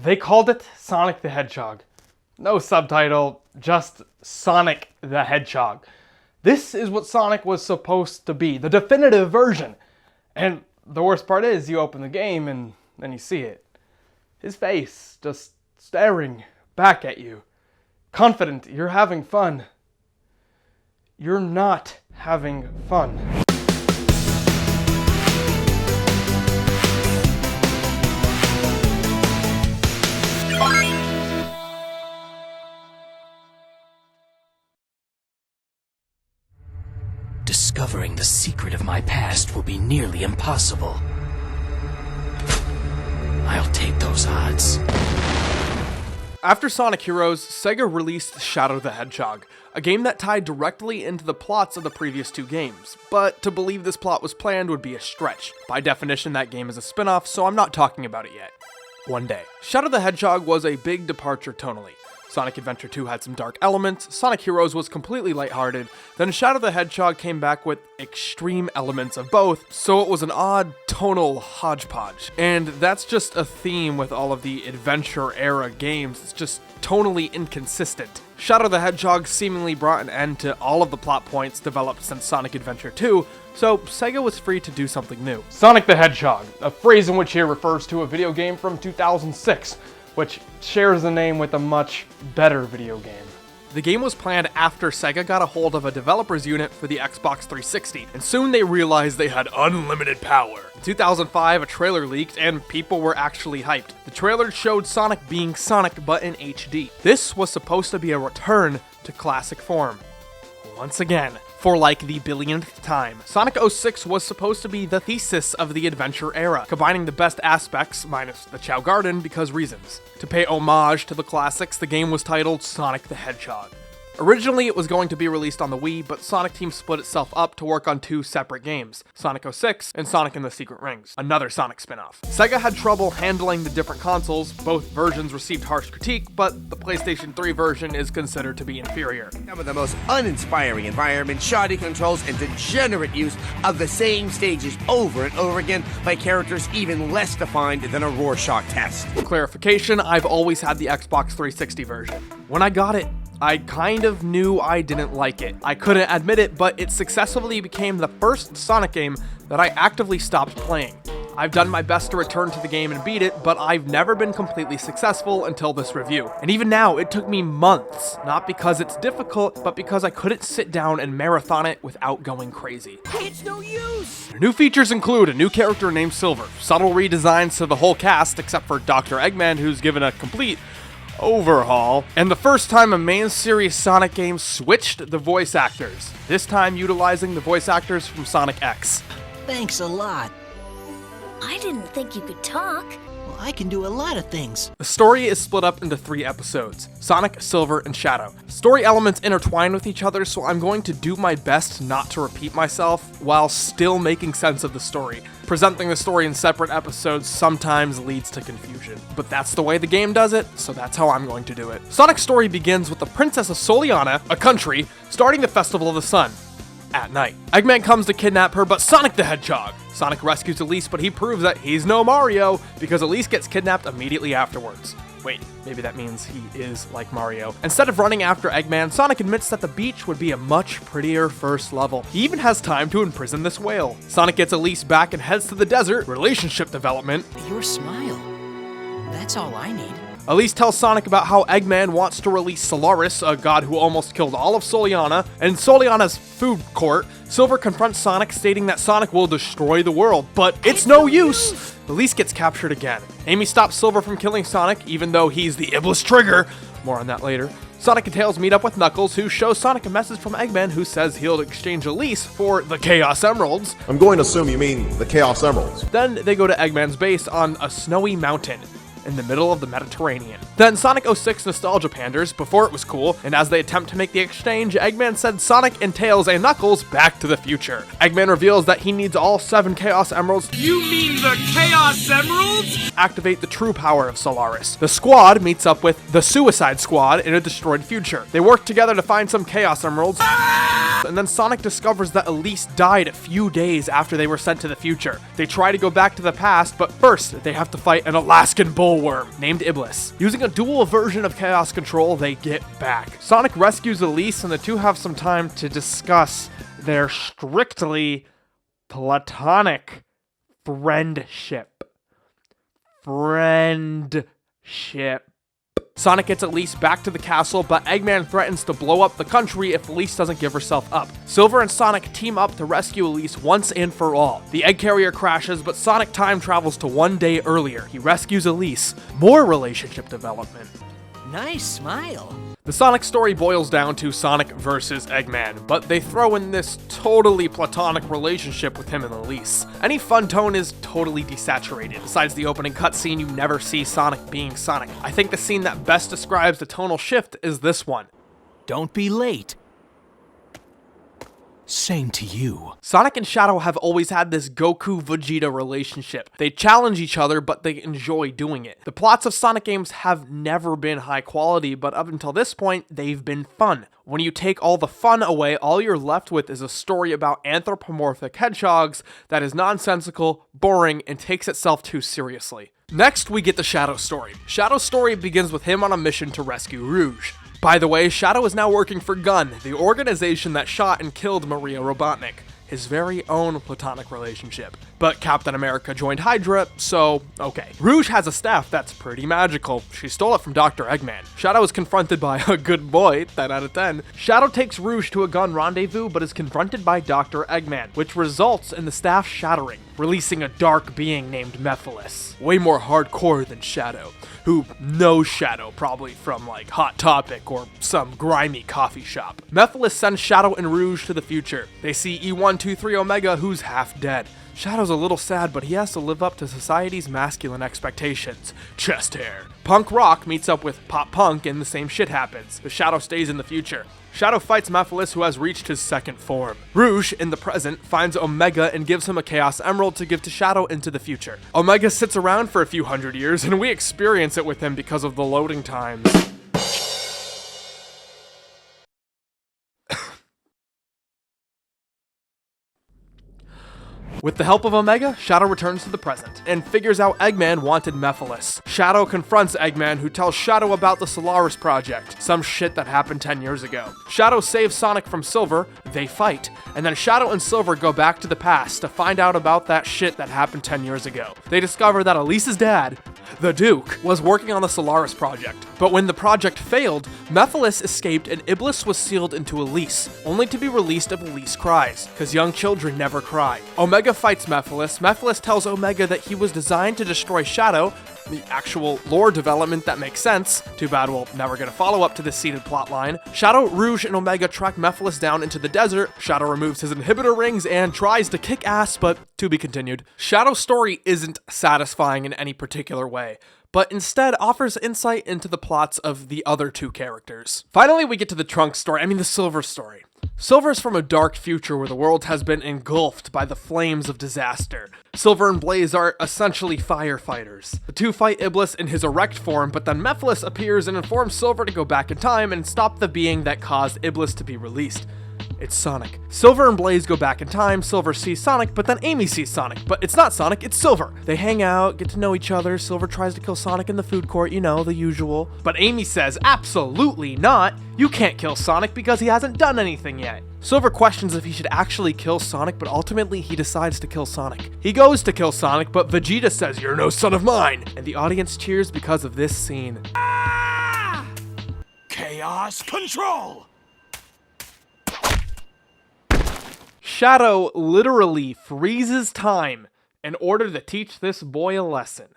They called it Sonic the Hedgehog. No subtitle, just Sonic the Hedgehog. This is what Sonic was supposed to be, the definitive version. And the worst part is, you open the game and then you see it. His face, just staring back at you. Confident you're having fun. You're not having fun. Discovering the secret of my past will be nearly impossible. I'll take those odds. After Sonic Heroes, Sega released Shadow the Hedgehog, a game that tied directly into the plots of the previous two games, but to believe this plot was planned would be a stretch. By definition, that game is a spin-off, so I'm not talking about it yet. One day. Shadow the Hedgehog was a big departure tonally. Sonic Adventure 2 had some dark elements, Sonic Heroes was completely lighthearted, then Shadow the Hedgehog came back with extreme elements of both, so it was an odd tonal hodgepodge. And that's just a theme with all of the adventure-era games, it's just tonally inconsistent. Shadow the Hedgehog seemingly brought an end to all of the plot points developed since Sonic Adventure 2, so Sega was free to do something new. Sonic the Hedgehog, a phrase in which here refers to a video game from 2006, which shares the name with a much better video game. The game was planned after Sega got a hold of a developers unit for the Xbox 360, and soon they realized they had unlimited power. In 2005, a trailer leaked, and people were actually hyped. The trailer showed Sonic being Sonic, but in HD. This was supposed to be a return to classic form. Once again, for like the billionth time. Sonic 06 was supposed to be the thesis of the adventure era, combining the best aspects, minus the Chow Garden, because reasons. To pay homage to the classics, the game was titled Sonic the Hedgehog. Originally, it was going to be released on the Wii, but Sonic Team split itself up to work on two separate games, Sonic 06 and Sonic and the Secret Rings, another Sonic spin-off. Sega had trouble handling the different consoles, both versions received harsh critique, but the PlayStation 3 version is considered to be inferior. Some of the most uninspiring environments, shoddy controls, and degenerate use of the same stages over and over again by characters even less defined than a Rorschach test. Clarification, I've always had the Xbox 360 version. When I got it, I kind of knew I didn't like it. I couldn't admit it, but it successfully became the first Sonic game that I actively stopped playing. I've done my best to return to the game and beat it, but I've never been completely successful until this review. And even now, it took me months, not because it's difficult, but because I couldn't sit down and marathon it without going crazy. It's no use! New features include a new character named Silver, subtle redesigns to the whole cast except for Dr. Eggman, who's given a complete overhaul, and the first time a main series Sonic game switched the voice actors, this time utilizing the voice actors from Sonic X. Thanks a lot. I didn't think you could talk. Well, I can do a lot of things. The story is split up into 3 episodes, Sonic, Silver, and Shadow. Story elements intertwine with each other, so I'm going to do my best not to repeat myself while still making sense of the story. Presenting the story in separate episodes sometimes leads to confusion, but that's the way the game does it, so that's how I'm going to do it. Sonic's story begins with the Princess of Soleanna, a country, starting the Festival of the Sun at night. Eggman comes to kidnap her, but Sonic the Hedgehog. Sonic rescues Elise, but he proves that he's no Mario, because Elise gets kidnapped immediately afterwards. Wait, maybe that means he is like Mario. Instead of running after Eggman, Sonic admits that the beach would be a much prettier first level. He even has time to imprison this whale. Sonic gets Elise back and heads to the desert, relationship development. Your smile. That's all I need. Elise tells Sonic about how Eggman wants to release Solaris, a god who almost killed all of Soleanna, and Soleanna's food court. Silver confronts Sonic, stating that Sonic will destroy the world, but it's no use! Elise gets captured again. Amy stops Silver from killing Sonic, even though he's the Iblis Trigger. More on that later. Sonic and Tails meet up with Knuckles, who shows Sonic a message from Eggman who says he'll exchange Elise for the Chaos Emeralds. I'm going to assume you mean the Chaos Emeralds. Then they go to Eggman's base on a snowy mountain in the middle of the Mediterranean. Then Sonic 06 nostalgia panders before it was cool, and as they attempt to make the exchange, Eggman sends Sonic and Tails and Knuckles back to the future. Eggman reveals that he needs all 7 Chaos Emeralds. You mean the Chaos Emeralds? Activate the true power of Solaris. The squad meets up with the Suicide Squad in a destroyed future. They work together to find some Chaos Emeralds. And then Sonic discovers that Elise died a few days after they were sent to the future. They try to go back to the past, but first they have to fight an Alaskan bullworm named Iblis. Using a dual version of Chaos Control, they get back. Sonic rescues Elise, and the two have some time to discuss their strictly platonic friendship. Sonic gets Elise back to the castle, but Eggman threatens to blow up the country if Elise doesn't give herself up. Silver and Sonic team up to rescue Elise once and for all. The egg carrier crashes, but Sonic time travels to one day earlier. He rescues Elise. More relationship development. Nice smile. The Sonic story boils down to Sonic versus Eggman, but they throw in this totally platonic relationship with him and Elise. Any fun tone is totally desaturated. Besides the opening cutscene, you never see Sonic being Sonic. I think the scene that best describes the tonal shift is this one. Don't be late. Same to you. Sonic and Shadow have always had this Goku-Vegeta relationship. They challenge each other, but they enjoy doing it. The plots of Sonic games have never been high quality, but up until this point, they've been fun. When you take all the fun away, all you're left with is a story about anthropomorphic hedgehogs that is nonsensical, boring, and takes itself too seriously. Next, we get the Shadow story. Shadow's story begins with him on a mission to rescue Rouge. By the way, Shadow is now working for Gun, the organization that shot and killed Maria Robotnik, his very own platonic relationship. But Captain America joined Hydra, so okay. Rouge has a staff that's pretty magical. She stole it from Dr. Eggman. Shadow is confronted by a good boy, 10 out of 10. Shadow takes Rouge to a Gun rendezvous, but is confronted by Dr. Eggman, which results in the staff shattering, releasing a dark being named Mephiles. Way more hardcore than Shadow, who knows Shadow probably from like Hot Topic or some grimy coffee shop. Mephiles sends Shadow and Rouge to the future. They see E123 Omega, who's half dead. Shadow's a little sad, but he has to live up to society's masculine expectations. Chest hair. Punk Rock meets up with Pop Punk and the same shit happens. The Shadow stays in the future. Shadow fights Mephiles, who has reached his second form. Rouge, in the present, finds Omega and gives him a Chaos Emerald to give to Shadow into the future. Omega sits around for a few hundred years, and we experience it with him because of the loading times. With the help of Omega, Shadow returns to the present and figures out Eggman wanted Mephiles. Shadow confronts Eggman, who tells Shadow about the Solaris Project, some shit that happened 10 years ago. Shadow saves Sonic from Silver, they fight, and then Shadow and Silver go back to the past to find out about that shit that happened 10 years ago. They discover that Elise's dad, the Duke, was working on the Solaris Project, but when the project failed, Mephiles escaped and Iblis was sealed into Elise, only to be released if Elise cries, because young children never cry. Omega fights Mephiles. Mephiles tells Omega that he was designed to destroy Shadow, the actual lore development that makes sense. Too bad we'll never get a follow-up to this seeded plotline. Shadow, Rouge, and Omega track Mephiles down into the desert. Shadow removes his inhibitor rings and tries to kick ass, but to be continued. Shadow's story isn't satisfying in any particular way, but instead offers insight into the plots of the other two characters. Finally, we get to the Trunks story, the Silver story. Silver is from a dark future where the world has been engulfed by the flames of disaster. Silver and Blaze are essentially firefighters. The two fight Iblis in his erect form, but then Mephiles appears and informs Silver to go back in time and stop the being that caused Iblis to be released. It's Sonic. Silver and Blaze go back in time. Silver sees Sonic, but then Amy sees Sonic. But it's not Sonic, it's Silver. They hang out, get to know each other. Silver tries to kill Sonic in the food court, you know, the usual. But Amy says, absolutely not. You can't kill Sonic because he hasn't done anything yet. Silver questions if he should actually kill Sonic, but ultimately he decides to kill Sonic. He goes to kill Sonic, but Vegeta says, "You're no son of mine!" And the audience cheers because of this scene. Ah! Chaos Control! Shadow literally freezes time in order to teach this boy a lesson.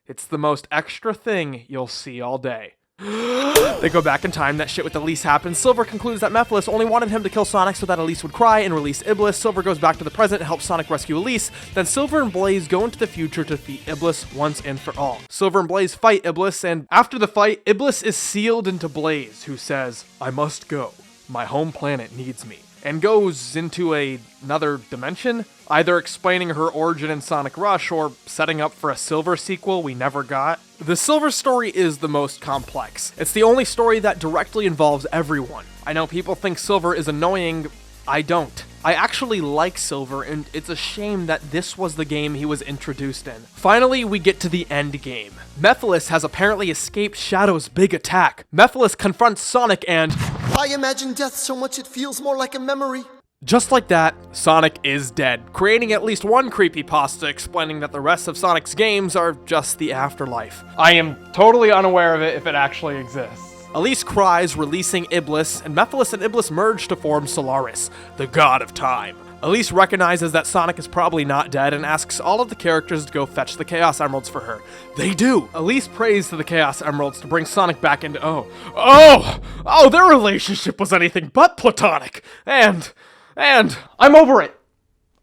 It's the most extra thing you'll see all day. They go back in time, that shit with Elise happens. Silver concludes that Mephiles only wanted him to kill Sonic so that Elise would cry and release Iblis. Silver goes back to the present and helps Sonic rescue Elise. Then Silver and Blaze go into the future to defeat Iblis once and for all. Silver and Blaze fight Iblis, and after the fight, Iblis is sealed into Blaze, who says, "I must go. My home planet needs me," and goes into another dimension, either explaining her origin in Sonic Rush or setting up for a Silver sequel we never got. The Silver story is the most complex. It's the only story that directly involves everyone. I know people think Silver is annoying, I don't. I actually like Silver, and it's a shame that this was the game he was introduced in. Finally, we get to the end game. Mephiles has apparently escaped Shadow's big attack. Mephiles confronts Sonic and... I imagine death so much it feels more like a memory. Just like that, Sonic is dead, creating at least one creepypasta explaining that the rest of Sonic's games are just the afterlife. I am totally unaware of it if it actually exists. Elise cries, releasing Iblis, and Mephiles and Iblis merge to form Solaris, the god of time. Elise recognizes that Sonic is probably not dead and asks all of the characters to go fetch the Chaos Emeralds for her. They do! Elise prays to the Chaos Emeralds to bring Sonic back into... Oh, their relationship was anything but platonic! And I'm over it!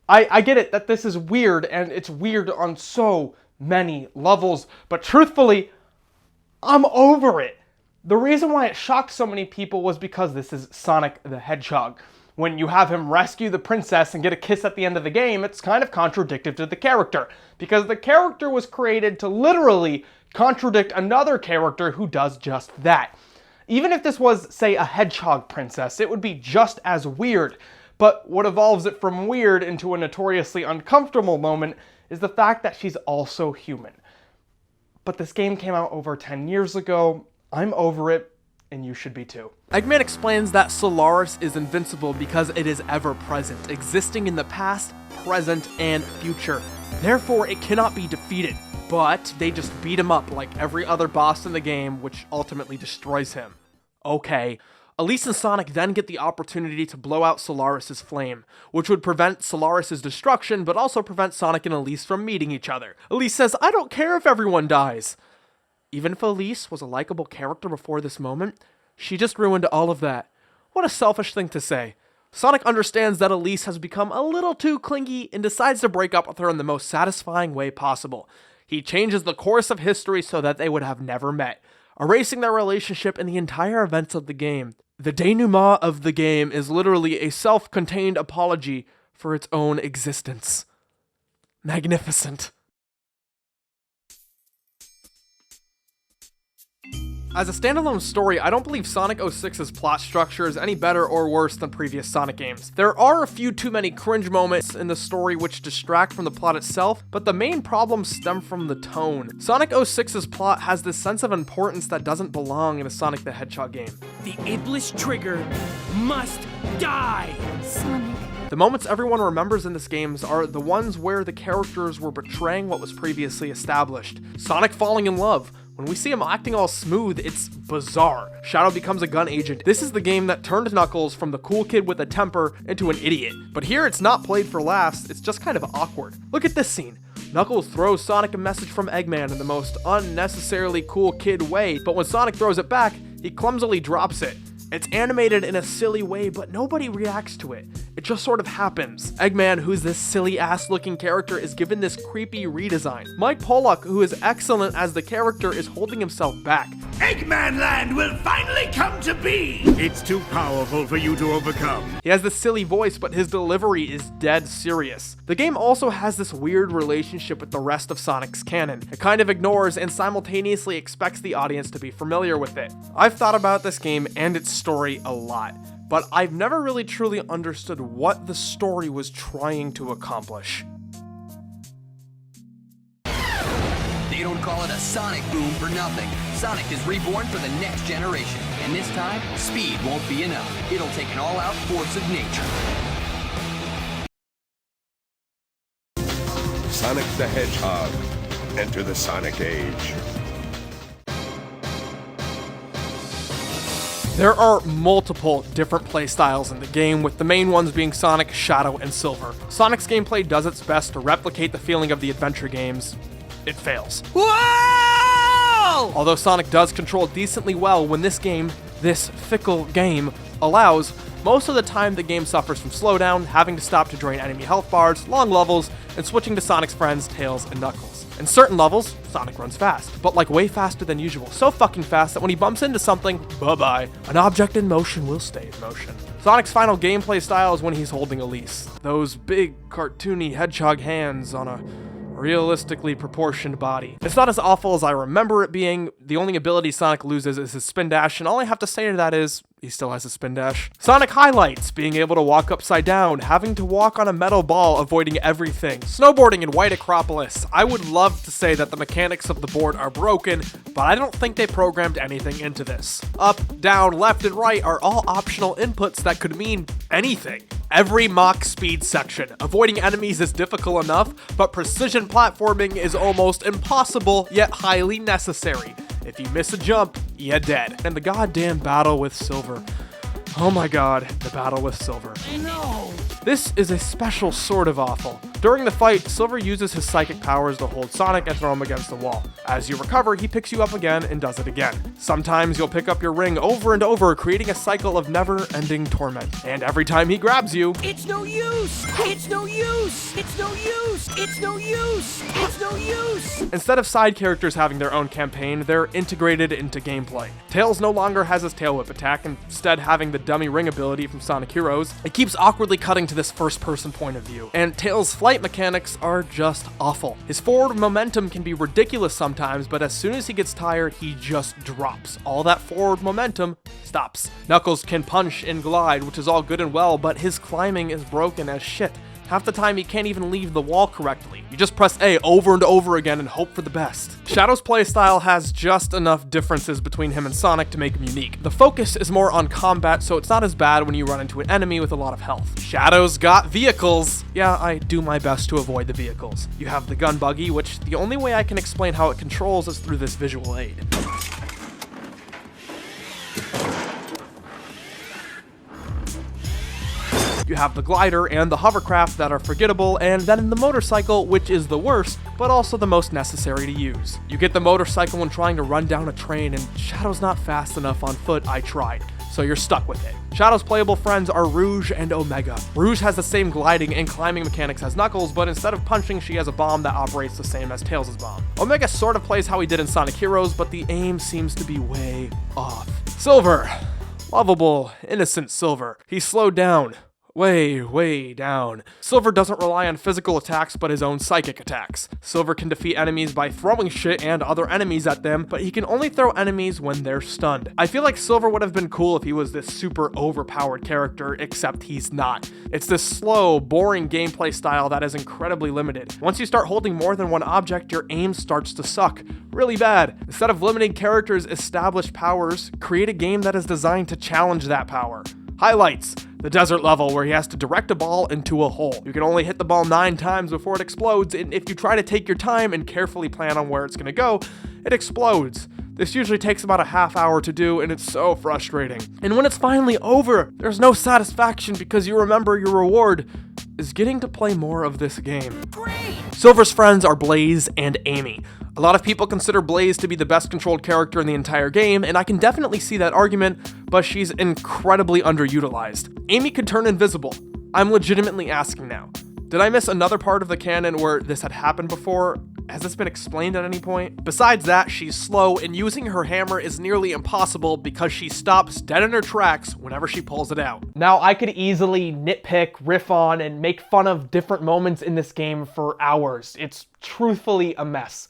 I get it that this is weird, and it's weird on so many levels, but truthfully, I'm over it! The reason why it shocked so many people was because this is Sonic the Hedgehog. When you have him rescue the princess and get a kiss at the end of the game, it's kind of contradictory to the character, because the character was created to literally contradict another character who does just that. Even if this was, say, a hedgehog princess, it would be just as weird. But what evolves it from weird into a notoriously uncomfortable moment is the fact that she's also human. But this game came out over 10 years ago. I'm over it, and you should be too. Eggman explains that Solaris is invincible because it is ever-present, existing in the past, present, and future. Therefore, it cannot be defeated. But they just beat him up like every other boss in the game, which ultimately destroys him. Okay. Elise and Sonic then get the opportunity to blow out Solaris' flame, which would prevent Solaris' destruction, but also prevent Sonic and Elise from meeting each other. Elise says, "I don't care if everyone dies." Even if Elise was a likable character before this moment, she just ruined all of that. What a selfish thing to say. Sonic understands that Elise has become a little too clingy and decides to break up with her in the most satisfying way possible. He changes the course of history so that they would have never met, erasing their relationship in the entire events of the game. The denouement of the game is literally a self-contained apology for its own existence. Magnificent. As a standalone story, I don't believe Sonic 06's plot structure is any better or worse than previous Sonic games. There are a few too many cringe moments in the story which distract from the plot itself, but the main problems stem from the tone. Sonic 06's plot has this sense of importance that doesn't belong in a Sonic the Hedgehog game. The Iblis trigger must die! Sonic. The moments everyone remembers in this game are the ones where the characters were betraying what was previously established. Sonic falling in love. When we see him acting all smooth, it's bizarre. Shadow becomes a gun agent. This is the game that turned Knuckles from the cool kid with a temper into an idiot. But here it's not played for laughs, it's just kind of awkward. Look at this scene. Knuckles throws Sonic a message from Eggman in the most unnecessarily cool kid way, but when Sonic throws it back, he clumsily drops it. It's animated in a silly way, but nobody reacts to it. It just sort of happens. Eggman, who's this silly ass looking character, is given this creepy redesign. Mike Pollock, who is excellent as the character, is holding himself back. Eggman Land will finally come to be! It's too powerful for you to overcome. He has this silly voice, but his delivery is dead serious. The game also has this weird relationship with the rest of Sonic's canon. It kind of ignores and simultaneously expects the audience to be familiar with it. I've thought about this game and its story a lot, but I've never really truly understood what the story was trying to accomplish. They don't call it a Sonic boom for nothing. Sonic is reborn for the next generation, and this time, speed won't be enough. It'll take an all-out force of nature. Sonic the Hedgehog. Enter the Sonic Age. There are multiple different playstyles in the game, with the main ones being Sonic, Shadow, and Silver. Sonic's gameplay does its best to replicate the feeling of the adventure games. It fails. Whoa! Although Sonic does control decently well when this fickle game, allows, most of the time the game suffers from slowdown, having to stop to drain enemy health bars, long levels, and switching to Sonic's friends, Tails and Knuckles. In certain levels, Sonic runs fast, but like way faster than usual. So fucking fast that when he bumps into something, bye-bye. An object in motion will stay in motion. Sonic's final gameplay style is when he's holding Elise. Those big, cartoony hedgehog hands on a realistically proportioned body. It's not as awful as I remember it being. The only ability Sonic loses is his spin dash, and all I have to say to that is, he still has a spin dash. Sonic highlights: being able to walk upside down, having to walk on a metal ball, avoiding everything, snowboarding in White Acropolis. I would love to say that the mechanics of the board are broken, but I don't think they programmed anything into this. Up, down, left, and right are all optional inputs that could mean anything. Every Mach speed section. Avoiding enemies is difficult enough, but precision platforming is almost impossible, yet highly necessary. If you miss a jump, you're dead. And the goddamn battle with Silver. Oh my god, the battle with Silver. No! This is a special sort of awful. During the fight, Silver uses his psychic powers to hold Sonic and throw him against the wall. As you recover, he picks you up again and does it again. Sometimes you'll pick up your ring over and over, creating a cycle of never-ending torment. And every time he grabs you, It's no use! It's no use! It's no use! It's no use! It's no use! instead of side characters having their own campaign, they're integrated into gameplay. Tails no longer has his tail whip attack, instead having the dummy ring ability from Sonic Heroes. It keeps awkwardly cutting to this first-person point of view, and Tails' flight mechanics are just awful. His forward momentum can be ridiculous sometimes, but as soon as he gets tired, he just drops. All that forward momentum stops. Knuckles can punch and glide, which is all good and well, but his climbing is broken as shit. Half the time, he can't even leave the wall correctly. You just press A over and over again and hope for the best. Shadow's playstyle has just enough differences between him and Sonic to make him unique. The focus is more on combat, so it's not as bad when you run into an enemy with a lot of health. Shadow's got vehicles. Yeah, I do my best to avoid the vehicles. You have the gun buggy, which the only way I can explain how it controls is through this visual aid. You have the glider and the hovercraft that are forgettable, and then the motorcycle, which is the worst, but also the most necessary to use. You get the motorcycle when trying to run down a train, and Shadow's not fast enough on foot. I tried, so you're stuck with it. Shadow's playable friends are Rouge and Omega. Rouge has the same gliding and climbing mechanics as Knuckles, but instead of punching, she has a bomb that operates the same as Tails' bomb. Omega sort of plays how he did in Sonic Heroes, but the aim seems to be way off. Silver. Lovable, innocent Silver. He's slowed down. Way down. Silver doesn't rely on physical attacks, but his own psychic attacks. Silver can defeat enemies by throwing shit and other enemies at them, but he can only throw enemies when they're stunned. I feel like Silver would have been cool if he was this super overpowered character, except he's not. It's this slow, boring gameplay style that is incredibly limited. Once you start holding more than one object, your aim starts to suck. Really bad. Instead of limiting characters' established powers, create a game that is designed to challenge that power. Highlights: the desert level where he has to direct a ball into a hole. You can only hit the ball 9 times before it explodes, and if you try to take your time and carefully plan on where it's going to go, it explodes. This usually takes about a half hour to do, and it's so frustrating. And when it's finally over, there's no satisfaction because you remember your reward is getting to play more of this game. Great! Silver's friends are Blaze and Amy. A lot of people consider Blaze to be the best controlled character in the entire game, and I can definitely see that argument, but she's incredibly underutilized. Amy could turn invisible. I'm legitimately asking now. Did I miss another part of the canon where this had happened before? Has this been explained at any point? Besides that, she's slow, and using her hammer is nearly impossible because she stops dead in her tracks whenever she pulls it out. Now, I could easily nitpick, riff on, and make fun of different moments in this game for hours. It's truthfully a mess.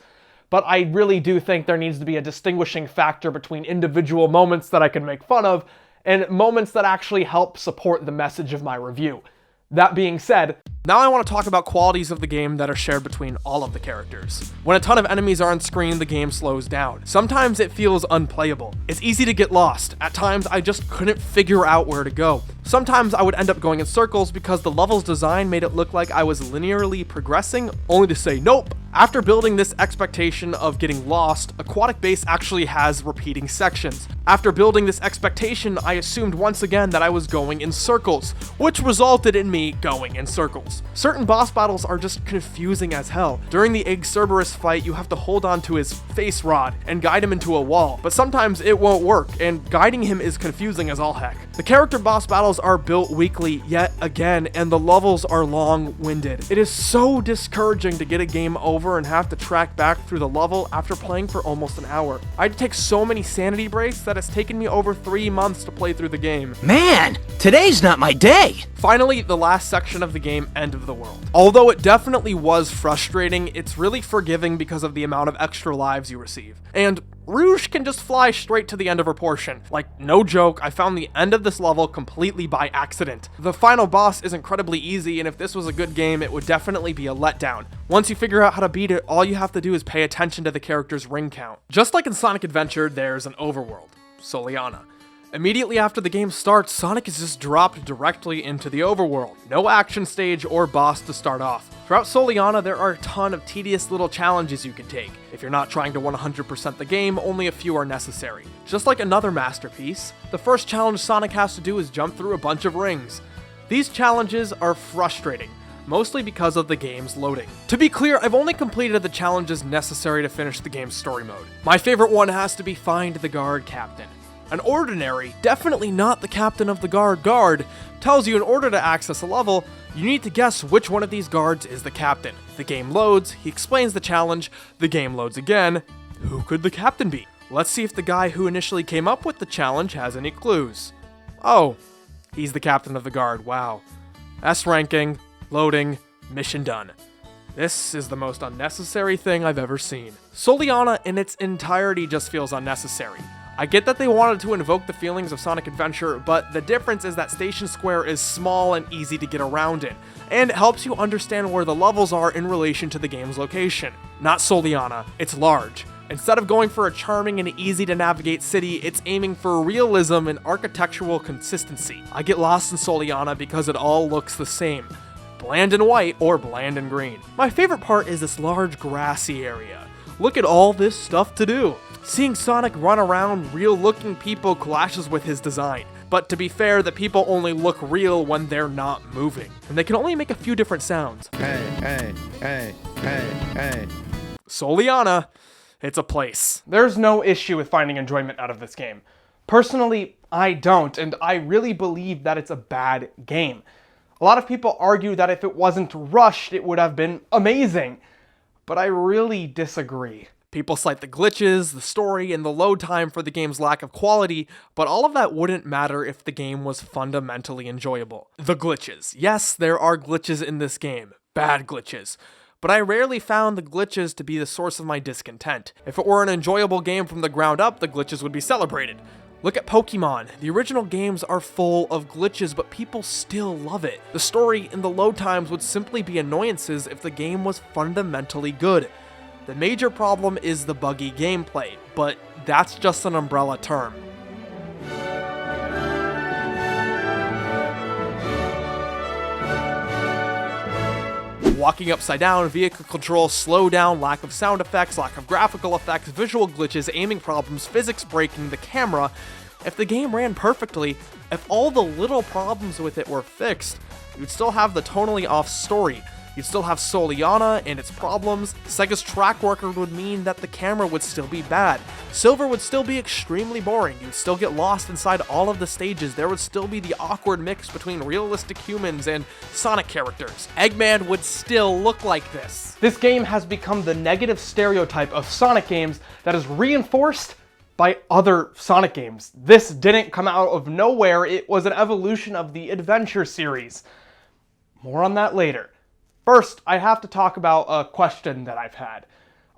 But I really do think there needs to be a distinguishing factor between individual moments that I can make fun of and moments that actually help support the message of my review. That being said, now I want to talk about qualities of the game that are shared between all of the characters. When a ton of enemies are on screen, the game slows down. Sometimes it feels unplayable. It's easy to get lost. At times, I just couldn't figure out where to go. Sometimes I would end up going in circles because the level's design made it look like I was linearly progressing, only to say nope. After building this expectation of getting lost, Aquatic Base actually has repeating sections. After building this expectation, I assumed once again that I was going in circles, which resulted in me going in circles. Certain boss battles are just confusing as hell. During the Egg Cerberus fight, you have to hold on to his face rod and guide him into a wall, but sometimes it won't work, and guiding him is confusing as all heck. The character boss battles are built weakly yet again, and the levels are long-winded. It is so discouraging to get a game over and have to track back through the level after playing for almost an hour. I had to take so many sanity breaks that it's taken me over 3 months to play through the game. Man, today's not my day. Finally, the last section of the game, End of the World. Although it definitely was frustrating, it's really forgiving because of the amount of extra lives you receive. And Rouge can just fly straight to the end of her portion. Like, no joke, I found the end of this level completely by accident. The final boss is incredibly easy, and if this was a good game, it would definitely be a letdown. Once you figure out how to beat it, all you have to do is pay attention to the character's ring count. Just like in Sonic Adventure, there's an overworld, Soleanna. Immediately after the game starts, Sonic is just dropped directly into the overworld. No action stage or boss to start off. Throughout Soleanna, there are a ton of tedious little challenges you can take. If you're not trying to 100% the game, only a few are necessary. Just like another masterpiece, the first challenge Sonic has to do is jump through a bunch of rings. These challenges are frustrating, mostly because of the game's loading. To be clear, I've only completed the challenges necessary to finish the game's story mode. My favorite one has to be Find the Guard Captain. An ordinary, definitely not the captain of the guard, tells you in order to access a level, you need to guess which one of these guards is the captain. The game loads, he explains the challenge, the game loads again. Who could the captain be? Let's see if the guy who initially came up with the challenge has any clues. Oh, he's the captain of the guard, wow. S ranking, loading, mission done. This is the most unnecessary thing I've ever seen. Soleanna in its entirety just feels unnecessary. I get that they wanted to invoke the feelings of Sonic Adventure, but the difference is that Station Square is small and easy to get around in, and it helps you understand where the levels are in relation to the game's location. Not Soleanna, it's large. Instead of going for a charming and easy to navigate city, it's aiming for realism and architectural consistency. I get lost in Soleanna because it all looks the same. Bland and white or bland and green. My favorite part is this large grassy area. Look at all this stuff to do. Seeing Sonic run around real-looking people clashes with his design. But to be fair, the people only look real when they're not moving. And they can only make a few different sounds. Hey. Soleanna, it's a place. There's no issue with finding enjoyment out of this game. Personally, I don't, and I really believe that it's a bad game. A lot of people argue that if it wasn't rushed, it would have been amazing. But I really disagree. People cite the glitches, the story, and the load time for the game's lack of quality, but all of that wouldn't matter if the game was fundamentally enjoyable. The glitches. Yes, there are glitches in this game. Bad glitches. But I rarely found the glitches to be the source of my discontent. If it were an enjoyable game from the ground up, the glitches would be celebrated. Look at Pokemon. The original games are full of glitches, but people still love it. The story and the load times would simply be annoyances if the game was fundamentally good. The major problem is the buggy gameplay, but that's just an umbrella term. Walking upside down, vehicle control, slowdown, lack of sound effects, lack of graphical effects, visual glitches, aiming problems, physics breaking, the camera. If the game ran perfectly, if all the little problems with it were fixed, you'd still have the tonally off story. You'd still have Soleanna and its problems. Sega's track record would mean that the camera would still be bad. Silver would still be extremely boring. You'd still get lost inside all of the stages. There would still be the awkward mix between realistic humans and Sonic characters. Eggman would still look like this. This game has become the negative stereotype of Sonic games that is reinforced by other Sonic games. This didn't come out of nowhere. It was an evolution of the Adventure series. More on that later. First, I have to talk about a question that I've had.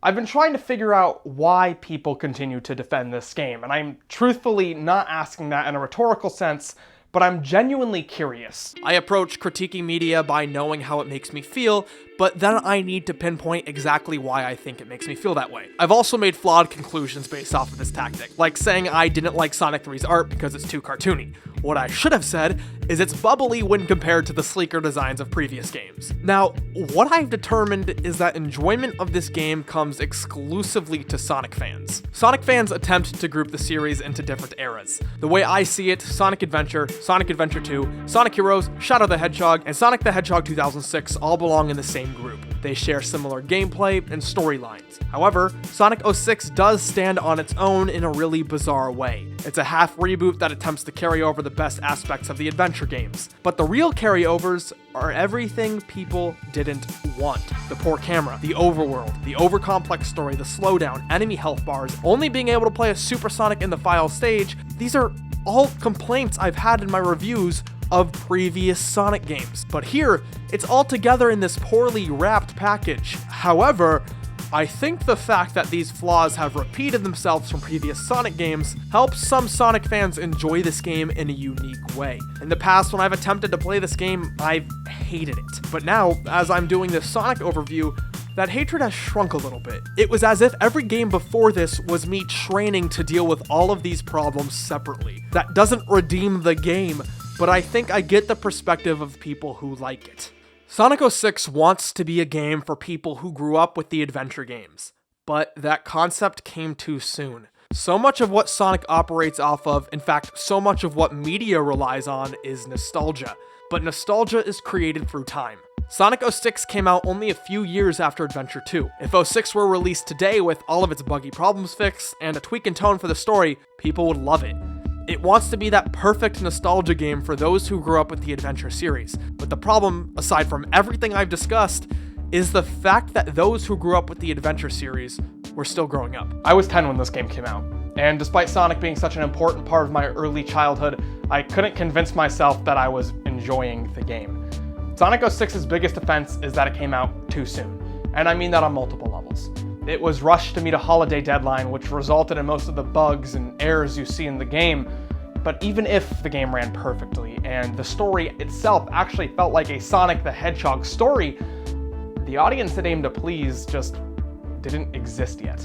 I've been trying to figure out why people continue to defend this game, and I'm truthfully not asking that in a rhetorical sense, but I'm genuinely curious. I approach critiquing media by knowing how it makes me feel, but then I need to pinpoint exactly why I think it makes me feel that way. I've also made flawed conclusions based off of this tactic, like saying I didn't like Sonic 3's art because it's too cartoony. What I should have said is it's bubbly when compared to the sleeker designs of previous games. Now, what I've determined is that enjoyment of this game comes exclusively to Sonic fans. Sonic fans attempt to group the series into different eras. The way I see it, Sonic Adventure, Sonic Adventure 2, Sonic Heroes, Shadow the Hedgehog, and Sonic the Hedgehog 2006 all belong in the same group. They share similar gameplay and storylines. However, Sonic 06 does stand on its own in a really bizarre way. It's a half reboot that attempts to carry over the best aspects of the adventure games. But the real carryovers are everything people didn't want. The poor camera, the overworld, the overcomplex story, the slowdown, enemy health bars, only being able to play a Supersonic in the final stage. These are all complaints I've had in my reviews of previous Sonic games. But here, it's all together in this poorly wrapped package. However, I think the fact that these flaws have repeated themselves from previous Sonic games helps some Sonic fans enjoy this game in a unique way. In the past, when I've attempted to play this game, I've hated it. But now, as I'm doing this Sonic overview, that hatred has shrunk a little bit. It was as if every game before this was me training to deal with all of these problems separately. That doesn't redeem the game, but I think I get the perspective of people who like it. Sonic 06 wants to be a game for people who grew up with the adventure games, but that concept came too soon. So much of what Sonic operates off of, in fact, so much of what media relies on, is nostalgia. But nostalgia is created through time. Sonic 06 came out only a few years after Adventure 2. If 06 were released today with all of its buggy problems fixed and a tweak in tone for the story, people would love it. It wants to be that perfect nostalgia game for those who grew up with the Adventure series. But the problem, aside from everything I've discussed, is the fact that those who grew up with the Adventure series were still growing up. I was 10 when this game came out, and despite Sonic being such an important part of my early childhood, I couldn't convince myself that I was enjoying the game. Sonic 06's biggest offense is that it came out too soon, and I mean that on multiple levels. It was rushed to meet a holiday deadline, which resulted in most of the bugs and errors you see in the game. But even if the game ran perfectly, and the story itself actually felt like a Sonic the Hedgehog story, the audience it aimed to please just didn't exist yet.